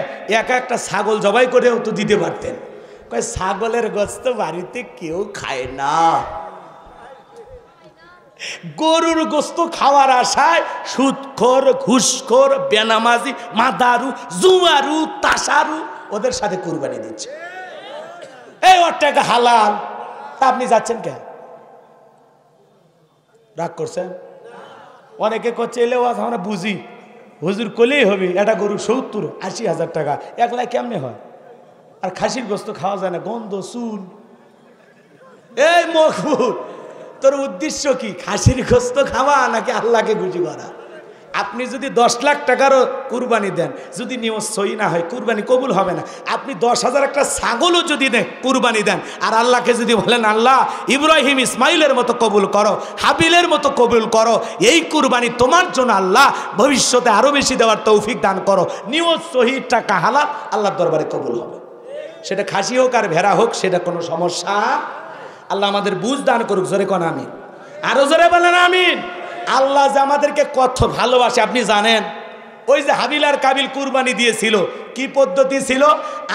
একা একটা ছাগল জবাই করেও তো দিতে পারতেন। কয় ছাগলের গোশত বাড়িতে কেউ খায় না, গরুর গোশত খাওয়ার আশায় সুদখোর, ঘুষখোর, বেনামাজি, মাদারু, জুয়ারু, তাসারু ওদের সাথে কুরবানি দিচ্ছে। এই ওর টাকা হালাল, তা আপনি যাচ্ছেন কেন? রাগ করছেন? অনেকে করছে এলেও আমরা বুঝি, হুজুর কলেই হবে, এটা গরু 70-80 হাজার টাকা, একলাই কেমনে হয়? আর খাসির গোস্ত খাওয়া যায় না, গন্ধ, চুল। এই মকবুল, তোর উদ্দেশ্য কি? খাসির গোস্ত খাওয়া নাকি আল্লাহকে খুশি করা? আপনি যদি 10 লাখ টাকারও কুরবানি দেন, যদি নিয়ত সই না হয় কুরবানি কবুল হবে না। আপনি 10,000 একটা ছাগলও যদি দেন কুরবানি দেন, আর আল্লাহকে যদি বলেন আল্লাহ ইব্রাহিম ইসমাইলের মতো কবুল করো, হাবিলের মতো কবুল করো, এই কুরবানি তোমার জন্য আল্লাহ, ভবিষ্যতে আরো বেশি দেওয়ার তৌফিক দান করো, নিয়ত সহি, টাকা হালাল, আল্লাহর দরবারে কবুল হবে। সেটা খাসি হোক আর ভেড়া হোক, সেটা কোনো সমস্যা। আল্লাহ আমাদের বুঝ দান করুক। জোরে কোন আমিন, আরো জোরে বলেন আমিন। আল্লাহ যে আমাদেরকে কত ভালোবাসে আপনি জানেন? ওই যে হাবিল আর কাবিল কুরবানি দিয়েছিল, কি পদ্ধতি ছিল?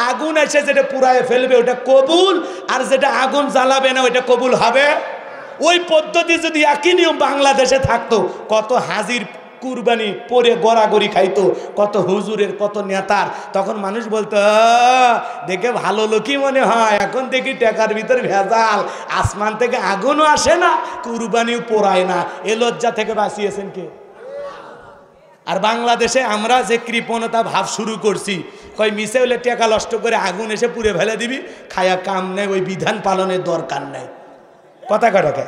আগুন এসে যেটা পুড়ায় ফেলবে ওটা কবুল, আর যেটা আগুন জ্বালাবে না ওইটা কবুল হবে। ওই পদ্ধতি যদি একই নিয়ম বাংলাদেশে থাকতো, কত হাজির কুরবানি পরে গড়াগড়ি খাইতো, কত হুজুরের, কত নেতার। তখন মানুষ বলতো দেখে ভালো লোকই মনে হয়, এখন দেখি টাকার ভিতর ভেজাল, আসমান থেকে আগুনও আসে না, কুরবানিও পোড়ায় না। এ লজ্জা থেকে বাঁচিয়েছেন কে? আর বাংলাদেশে আমরা যে কৃপণতা ভাব শুরু করছি, কই মিশে হলে টাকা নষ্ট করে আগুন এসে পুড়ে ফেলে দিবি, খায়া কাম নেই, ওই বিধান পালনের দরকার নেই। কথা কাটাকে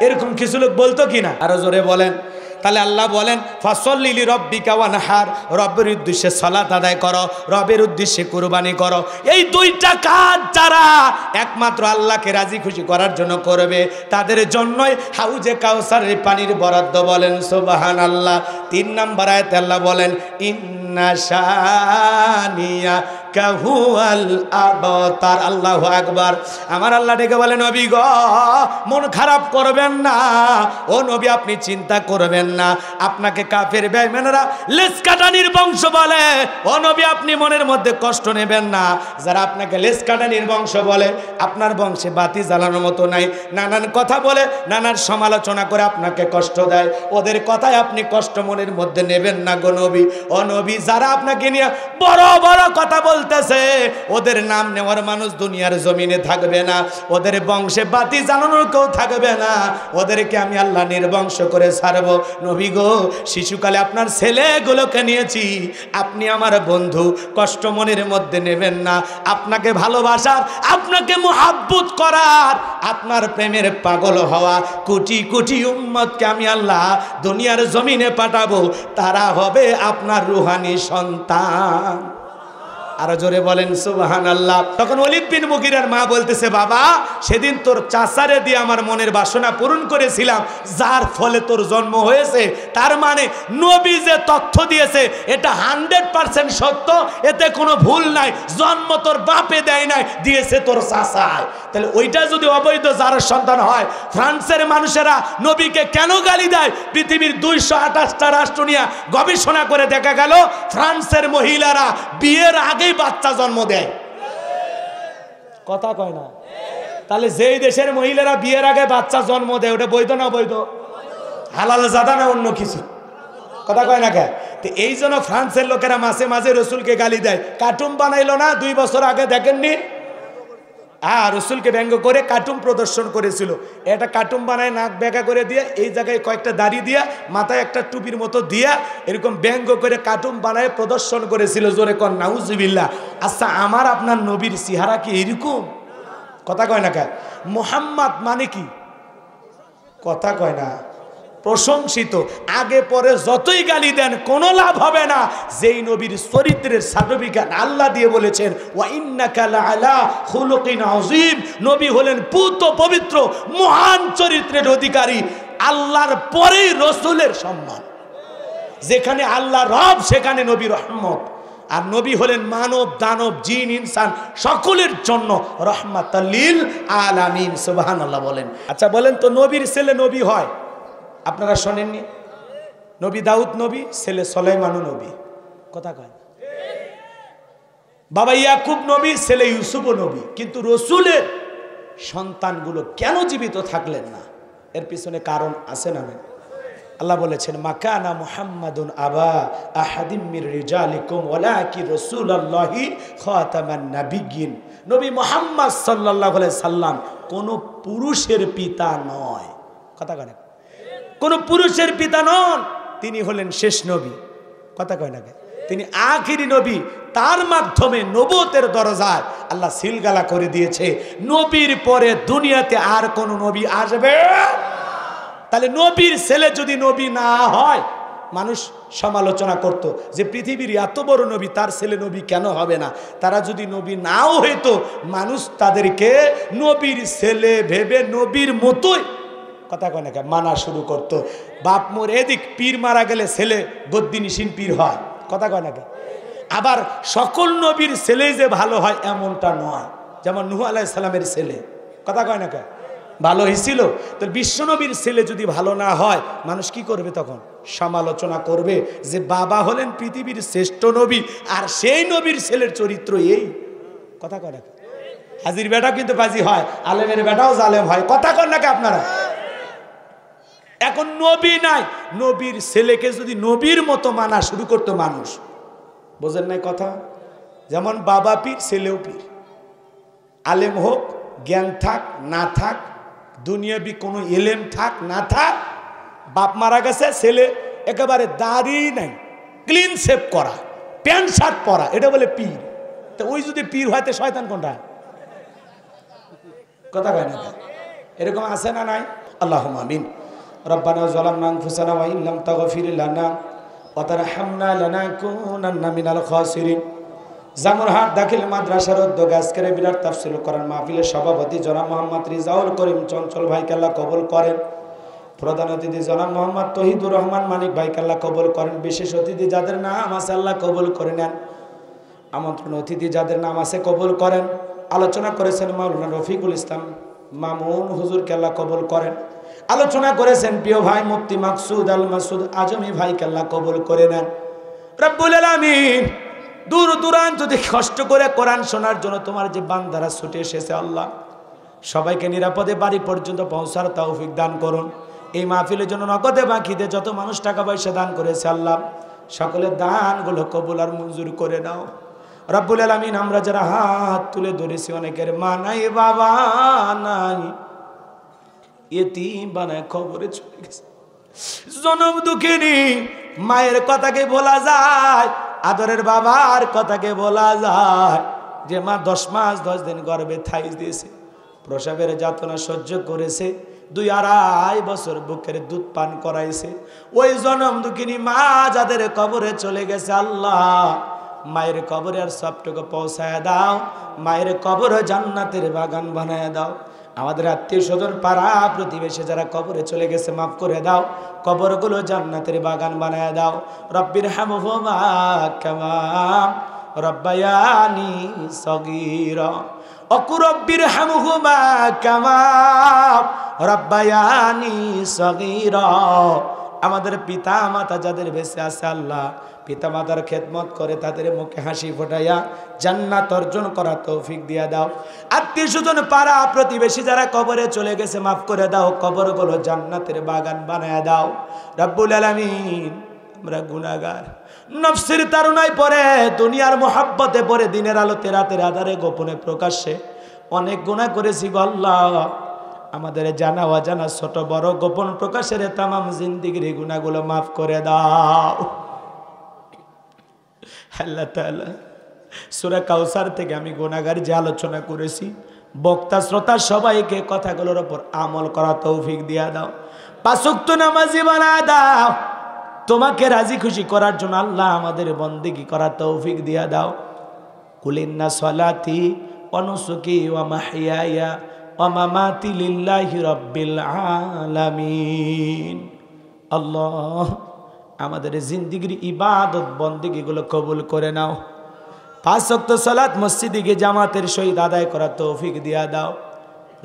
এরকম কিছু লোক বলতো কিনা? আরো জোরে বলেন। তাহলে আল্লাহ বলেন ফাসল্লি লিরাব্বিকা ওয়ানহার, রবের উদ্দেশ্যে সালাত আদায় করো, রবের উদ্দেশ্যে কুরবানি করো। এই দুইটা কাজ যারা একমাত্র আল্লাহকে রাজি খুশি করার জন্য করবে, তাদের জন্যই হাউজে কাউসারের পানির বরাদ্দ। বলেন সুবহানাল্লাহ। 3 নম্বর আয়াতে আল্লাহ বলেন ইন্না শানিয়া কাহুয়াল আবতার। আল্লাহু আকবার। আমার আল্লাহ ডেকে বলেন নবী গো মন খারাপ করবেন না, ও নবী আপনি চিন্তা করবেন না, আপনাকে কাফের বেঈমানরা লেজ কাটানির বংশ বলে, ও নবী আপনি মনের মধ্যে কষ্ট নেবেন না। যারা আপনাকে লেজ কাটানির বংশ বলে, আপনার বংশে বাতি জ্বালানোর মতো নাই, নানান কথা বলে, নানান সমালোচনা করে আপনাকে কষ্ট দেয়, ওদের কথায় আপনি কষ্ট মনের মধ্যে নেবেন না গো নবী। ও নবী যারা আপনাকে নিয়ে বড় বড় কথা বলতেছে, ওদের নাম নেওয়ার মানুষ দুনিয়ার জমিনে থাকবে না, ওদের বংশে বাতি জ্বালানোর কেউ থাকবে না, ওদেরকে আমি আল্লাহ নির্বংশ করে ছাড়বো। নবী গো শিশুকালে আপনার ছেলেগুলোকে নিয়েছি, আপনি আমার বন্ধু, কষ্ট মনের মধ্যে নেবেন না। আপনাকে ভালোবাসার, আপনাকে মুহাব্বত করার, আপনার প্রেমের পাগল হওয়া কোটি কোটি উম্মতকে আমি আল্লাহ দুনিয়ার জমিনে পাঠাবো, তারা হবে আপনার রুহানি সন্তান। আরো জোরে বলেন সুবহানাল্লাহ। তখন ওলীদ বিন মুগীরার মা বলতেছে বাবা সেদিন তোর চাচারে দিয়ে আমার মনের বাসনা পূরণ করেছিলাম, যার ফলে তোর জন্ম হয়েছে। তার মানে নবী যে তথ্য দিয়েছে এটা 100% সত্য, এতে কোনো ভুল নাই। জন্ম তোর বাপে দেয় নাই, দিয়েছে তোর চাচায়। তাহলে ওইটা যদি অবৈধ যার সন্তান হয়, ফ্রান্সের মানুষেরা নবীকে কেন গালি দেয়? পৃথিবীর 228টা রাষ্ট্র নিয়ে গবেষণা করে দেখা গেল ফ্রান্সের মহিলারা বিয়ের আগে বাচ্চা জন্ম দেয়। কথা কয় না? তাহলে যেই দেশের মহিলারা বিয়ের আগে বাচ্চা জন্ম দেয় ওটা বৈধ না অবৈধ? হালাল জাদা না অন্য কিছু? কথা কয় না কে? তো এই জন্য ফ্রান্সের লোকেরা মাঝে মাঝে রসুলকে গালি দেয়। কার্টুন বানাইলো না 2 বছর আগে, দেখেননি? রসুলকে ব্যঙ্গ করে কার্টুন প্রদর্শন করেছিল। এটা কার্টুন বানায় নাক বেঁকা করে দিয়ে এই জায়গায় কয়েকটা দাড়ি দিয়া মাথায় একটা টুপির মতো দিয়া এরকম ব্যঙ্গ করে কার্টুন বানায় প্রদর্শন করেছিল। জোরে কর নাউজুবিল্লাহ। আচ্ছা, আমার আপনার নবীর চেহারা কি এরকম? কথা কয় না কে? মুহাম্মদ মানে কি? কথা কয় না। প্রশংসিত। আগে পরে যতই গালি দেন কোনো লাভ হবে না। যেই নবীর চরিত্রের সার্টিফিকেট আল্লাহ দিয়ে বলেছেন ওয়া ইন্নাকা লাআলা খুলুকিন আযীম, নবী হলেন পূত পবিত্র মহান চরিত্রের অধিকারী। আল্লাহর পরেই রসুলের সম্মান। যেখানে আল্লাহ রব সেখানে নবী রহমত। আর নবী হলেন মানব দানব জিন ইনসান সকলের জন্য রহমাতাল লিল আলামিন। সুবহানাল্লাহ বলেন। আচ্ছা বলেন তো, নবীর ছেলে নবী হয়? আপনারা শোনেননি? নবী দাউদ নবী, ছেলে সুলাইমানও নবী। কথা কয়? বাবা ইয়াকুব নবী, ছেলে ইউসুফও নবী। কিন্তু রসুলের সন্তানগুলো কেন জীবিত থাকলেন না? এর পিছনে কারণ আছে না? আল্লাহ বলেছেন মাকানা মুহাম্মাদুন আবা আহাদিম মির রিজালিকুম ওয়ালাকি রাসূলুল্লাহি খাতামান নাবিয়্যিন। নবী মুহাম্মদ সাল্লাল্লাহু আলাইহি সাল্লাম কোন পুরুষের পিতা নয়। কথা কয় না? কোন পুরুষের পিতা নন। তিনি হলেন শেষ নবী। কথা কয় না? তিনি আখিরি নবী। তার মাধ্যমে নবুয়তের দরজায় আল্লাহ সিলগালা করে দিয়েছে। নবীর পরে দুনিয়াতে আর কোন নবী আসবে। তাহলে নবীর ছেলে যদি নবী না হয়, মানুষ সমালোচনা করত যে পৃথিবীর এত বড় নবী, তার ছেলে নবী কেন হবে না? তারা যদি নবী নাও হইতো, মানুষ তাদেরকে নবীর ছেলে ভেবে নবীর মতোই কথা কয় না মানা শুরু করত। বাপ মোর এদিক, পীর মারা গেলে ছেলে বদ্দিনিসীন পীর হয়। কথা কয় না? আবার সকল নবীর ছেলেই যে ভালো হয় এমনটা নয়। যেমন নূহ আলাইহিস সালামের ছেলে, কথা কয় না ভালো হয়েছিল। তো বিশ্বনবীর ছেলে যদি ভালো না হয়, মানুষ কি করবে? তখন সমালোচনা করবে যে বাবা হলেন পৃথিবীর শ্রেষ্ঠ নবী, আর সেই নবীর ছেলের চরিত্র এই। কথা কয় না? হাজির বেটা কিন্তু বাজি হয়, আলেমের বেটাও জালেম হয়। কথা কন না আপনারা? এখন নবী নাই, নবীর ছেলেকে যদি নবীর মতো মানা শুরু করতো মানুষ, বোঝেন নাই কথা? যেমন বাবা পীর, ছেলেও পীর। আলেম হোক, জ্ঞান থাক না থাক, দুনিয়াবি কোনো এলেম থাক না থাক, বাপ মারা গেছে, ছেলে একেবারে দাড়ি নাই, ক্লিন শেভ করা, প্যান্ট শার্ট পরা, এটা বলে পীর। তো ওই যদি পীর হয়, শয়তান কোনটা? কথা কয় না? এরকম আছে না নাই? আল্লাহুম্মা আমিন। রব্বানা যালামনা আনফুসানা ওয়া ইন লাম তাগফির লানা ওয়া তারহামনা লানাকুনান্না মিনাল খাসিরিন। জামরহাট দাখিল মাদ্রাসার উদ্যোগে আজকের বিরাট তাফসীর কোরআন মাহফিলের সভাপতি জনাব মোহাম্মদ রিজাউল করিম চঞ্চল ভাইকে আল্লাহ কবুল করেন। প্রধান অতিথি জনাব মোহাম্মদ তহিদুর রহমান মানিক ভাইকে আল্লাহ কবুল করেন। বিশেষ অতিথি যাদের নাম আছে আল্লাহ কবুল করে নেন। আমন্ত্রণ অতিথি যাদের নাম আছে কবুল করেন। আলোচনা করেছেন মাওলানা রফিকুল ইসলাম মামুন হুজুরকে আল্লাহ কবুল করেন। আলোচনা করেছেন প্রিয় ভাই মুফতি মাকসুদ আল মাসুদ আজমি ভাইকে আল্লাহ কবুল করে নেন। রব্বুল আলামিন, দূর দূরান্ত থেকে কষ্ট করে কোরআন শোনার জন্য তোমার যে বান্দারা ছুটে এসেছে, আল্লাহ সবাইকে নিরাপদে বাড়ি পর্যন্ত পৌঁছার তৌফিক দান করুন। এই মাহফিলের জন্য নগদে বাকিতে যত মানুষ টাকা পয়সা দান করেছে, আল্লাহ সকলের দানগুলো কবুল আর মঞ্জুর করে নাও। রব্বুল আলামিন, আমরা যারা হাত তুলে ধরেছি, অনেকের মা নাই, বাবা নাই, এতিম বানায় কবরে চলে গেছে। জনম দুঃখিনী মায়ের কথাকে বলা যায়, আদরের বাবার কথাকে বলা যায়, যে মা 10 মাস 10 দিন গর্ভে থাইস দিয়েছে, প্রসবের যাতনা সহ্য করেছে, 2-2.5 বছর বুকের দুধ পান করাইছে। ওই জনম দুঃখিনী মা যাদের কবরে চলে গেছে, আল্লাহ মায়ের কবরে আর সবটুকু পৌঁছায় দাও। মায়ের কবর জান্নাতের বাগান বানায় দাও। আমাদের আত্মীয় স্বজন পাড়া প্রতিবেশী যারা কবরে চলে গেছে, মাফ করে দাও। কবরগুলো জান্নাতের বাগান বানায় দাও। রব্বির হামহুমা কামা রব্বায়ানি সগীরা অকু রব্বির হামহুমা কামা রব্বায়ানি সগীরা। আমাদের পিতা মাতা যাদের বেঁচে আছে, আল্লাহ পিতা মাতার খেদমত করে তাদের মুখে হাসি ফোটাইয়া জান্নাত অর্জন করা তৌফিক দিয়া দাও। আত্মীয় স্বজন পাড়া প্রতিবেশী যারা কবরে চলে গেছে, মাফ করে দাও। কবরগুলো জান্নাতের বাগান বানায় দাও। রব্বুল আলামিন, আমরা গুনাহগার, নফসের তাড়নায় পড়ে, দুনিয়ার মোহাব্বতে পড়ে, দিনের আলোতে রাতের আধারে গোপনে প্রকাশ্যে অনেক গুনাহ করেছি গো আল্লাহ, আমাদের জানা অজানা ছোট বড় গোপন প্রকাশের তামাম জিন্দেগির গুনাহগুলো মাফ করে দাও আল্লাহ তাআলা। সূরা কাউসার থেকে আমি গুনাহগার যে আলোচনা করেছি, বক্তা শ্রোতা সবাইকে কথাগুলোর উপর আমল করা তৌফিক দিয়া দাও। পাঁচ ওয়াক্ত নামাজি বানায় দাও। তোমাকে রাজি খুশি করার জন্য আল্লাহ আমাদের বন্দেগী করা তৌফিক দিয়া দাও। কুল ইন্না সলাতি ওয়া নুসুকি ওয়া মাহইয়ায়া ওয়া মামাতি লিল্লাহি রাব্বিল আলামিন। আল্লাহ আমাদের জিন্দেগির ইবাদত বন্দেগীগুলো কবুল করে নাও। পাঁচ ওয়াক্ত সালাত মসজিদে গিয়ে জামাতের সহিত আদায় করা তৌফিক দিয়া দাও।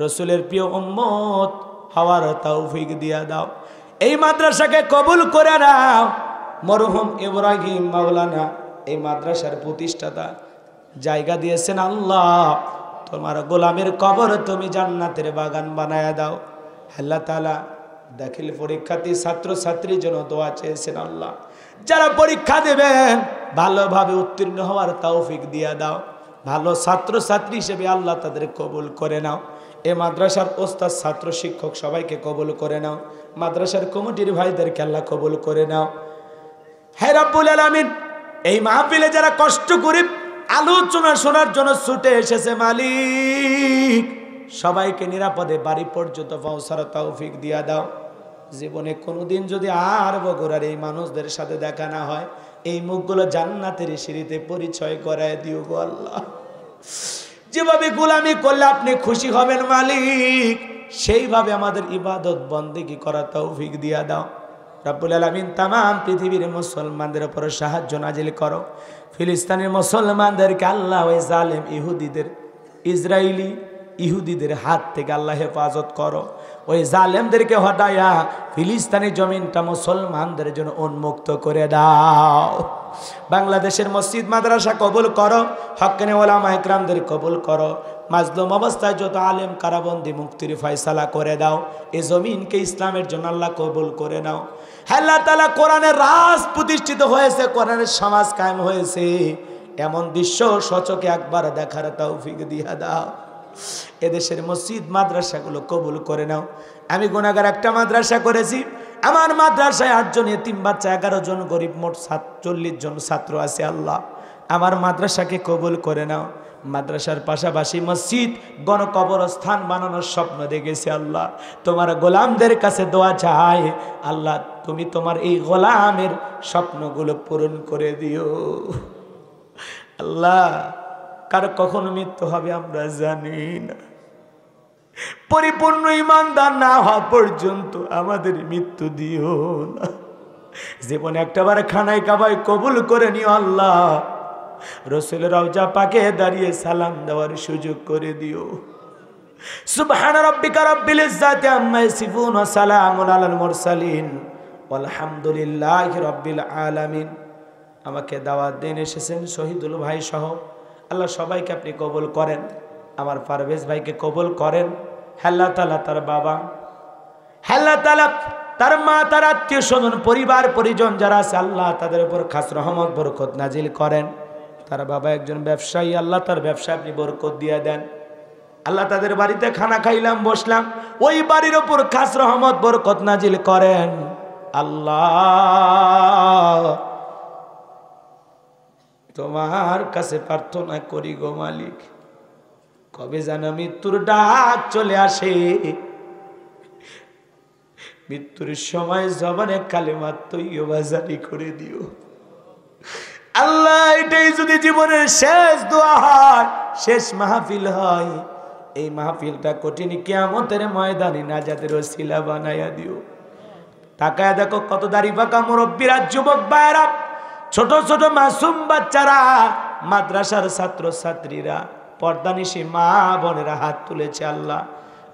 রসুলের প্রিয় উম্মত হওয়ার তৌফিক দিয়া দাও। এই মাদ্রাসাকে কবুল করে নাও। মরহুম ইব্রাহিম মাওলানা এই মাদ্রাসার প্রতিষ্ঠাতা জায়গা দিয়েছেন আল্লাহ, তোমার গোলামের কবর তুমি জান্নাতের বাগান বানায়া দাও। আল্লাহ তাআলা দাখিল পরীক্ষার্থী ছাত্র ছাত্রীর জন্য দোয়া চেয়েছেন আল্লাহ, যারা পরীক্ষা দেবেন ভালোভাবে উত্তীর্ণ হওয়ার তৌফিক দিয়া দাও। ভালো ছাত্র ছাত্রী হিসেবে আল্লাহ তাদের কবুল করে নাও। এই মাদ্রাসার ওস্তাদ ছাত্র শিক্ষক সবাইকে কবুল করে নাও। মাদ্রাসার কমিটির ভাইদেরকে আল্লাহ কবুল করে নাও। হে রব্বুল আলামিন, এই মাহফিলে যারা কষ্ট করে আলোচনা শোনার জন্য ছুটে এসেছে মালিক, সবাইকে নিরাপদে বাড়ি পর্যন্ত পৌঁছার তৌফিক দিয়া দাও। জীবনে কোনোদিন যদি আর বগুড়ার এই মানুষদের সাথে দেখা না হয়, এই মুখগুলো জান্নাতের সিঁড়িতে পরিচয় করায় দিও গো আল্লাহ। যেভাবে গোলামি করলে আপনি খুশি হবেন মালিক, সেইভাবে আমাদের ইবাদত বন্দেগী করা তৌফিক দিয়া দাও। রব্বুল আলামিন তামাম পৃথিবীর মুসলমানদের উপর সাহায্য নাজিল করো। ফিলিস্তিনের মুসলমানদেরকে আল্লাহ ওই জালেম ইহুদিদের, ইসরায়েলি ইহুদিদের হাত থেকে আল্লাহ হেফাজত করো। ওই জালেমদেরকে হটায়া ফিলিস্তিনের জমিনটা মুসলমানদের জন্য উন্মুক্ত করে দাও। বাংলাদেশের মসজিদ মাদ্রাসা কবুল করো। হক্কানি ওলামা ইকরামদের কবুল করো। মাজলুম অবস্থায় যত আলেম কারাবন্দি মুক্তির ফয়সালা করে দাও। এই জমিনকে ইসলামের জন্য আল্লাহ কবুল করে নাও। আল্লাহ তাআলা কোরআনের রাজ প্রতিষ্ঠিত হয়েছে, কোরআনের সমাজ কায়েম হয়েছে, এমন দৃশ্য সচকে একবার দেখার তৌফিক দিয়া দাও। এদেশের মসজিদ মাদ্রাসাগুলো কবুল করে নাও। আমি গুনাহগার একটা মাদ্রাসা করেছি, আমার মাদ্রাসায় 8 জন এতিম বাচ্চা, 11 জন গরিব, মোট 40 জন ছাত্র আছে। আল্লাহ আমার মাদ্রাসাকে কবুল করে নাও। মাদ্রাসার পাশাপাশি মসজিদ গণকবরস্থান বানানোর স্বপ্ন দেখেছি আল্লাহ। তোমার গোলামদের কাছে দোয়া চাই আল্লাহ, তুমি তোমার এই গোলামের স্বপ্নগুলো পূরণ করে দিও আল্লাহ। কার কখনো মৃত্যু হবে আমরা জানি না, পরিপূর্ণ ঈমানদার না হওয়া পর্যন্ত আমাদের মৃত্যু দিও না। জীবনে একটাবার খানায় কাবায় কবুল করে নিও আল্লাহ। রাসূলের রওজা পাকে দাঁড়িয়ে সালাম দেওয়ার সুযোগ করে দিও। সুবহান রাব্বিকা রাব্বিল ইজ্জাতি আম্মা ইয়াসিফুন ওয়া সালামুন আলাল মুরসালিন ওয়ালহামদুলিল্লাহি রাব্বিল আলামিন। আমাকে দাওয়াত দিন এসেছেন শহীদুল ভাই সহ আল্লাহ সবাইকে আপনি কবুল করেন। আমার পারভেজ ভাইকে কবুল করেন। আল্লাহ তাআলা তার বাবা, আল্লাহ তাআলা তার মা, তার আত্মীয় স্বজন, পরিবার পরিজন যারা আছে আল্লাহ তাদের উপর খাস রহমত বরকত নাজিল করেন। তার বাবা একজন ব্যবসায়ী, আল্লাহ তার ব্যবসা আপনি বরকত দিয়ে দেন। আল্লাহ তাদের বাড়িতে খানা খাইলাম, বসলাম, ওই বাড়ির উপর খাস রহমত বরকত নাজিল করেন। আল্লাহ তোমার কাছে প্রার্থনা করি গো মালিক, কবে যেন মৃত্যুর ডাক চলে আসে, মৃত্যুর সময় জবানে কালেমা তৈয়বা জারি করে দিও আল্লাহ। এটাই যদি জীবনের শেষ দোয়া হয়, শেষ মাহফিল হয়, এই মাহফিলটা কঠিন কিয়ামতের ময়দানে নাজাতের ওসিলা বানায়া দিও। তাকায় দেখো কত দাড়ি পাকা মুরব্বীরা, যুবক ভাইরা, ছোট ছোট মাসুম বাচ্চারা, মাদ্রাসার ছাত্র ছাত্রীরা, পর্দানিশী মা বোনেরা হাত তুলেছে আল্লাহ।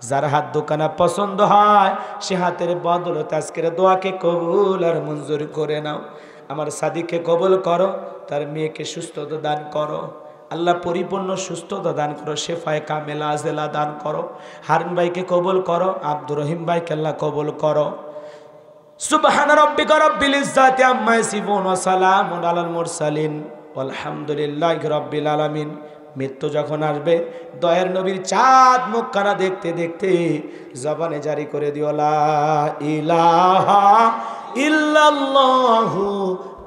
যার হাত দোকানা পছন্দ হয় সে হাতের বদলতে আজকের দোয়াকে কবুল আর মঞ্জুর করে নাও। আমার সাদিককে কবুল করো, তার মেয়েকে সুস্থতা দান করো আল্লাহ, পরিপূর্ণ সুস্থতা দান করো, শেফায়ে কামেলা আজেলা দান করো। হারুন ভাইকে কবুল করো, আব্দুর রহিম ভাইকে আল্লাহ কবুল করো। সুবহান রাব্বিকা রাব্বিল ইজ্জাতি আম্মা ইয়াসিফুন ওয়া সালামুন আলাল মুরসালিন ওয়ালহামদুলিল্লাহি রাব্বিল আলামিন। মৃত্যু যখন আসবে দয়ার নবীর চাঁদ মুখখানা দেখতে দেখতে জবানে জারি করে দিও লা ইলাহা ইল্লাল্লাহু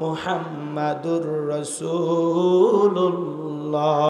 মুহাম্মাদুর রাসূলুল্লাহ।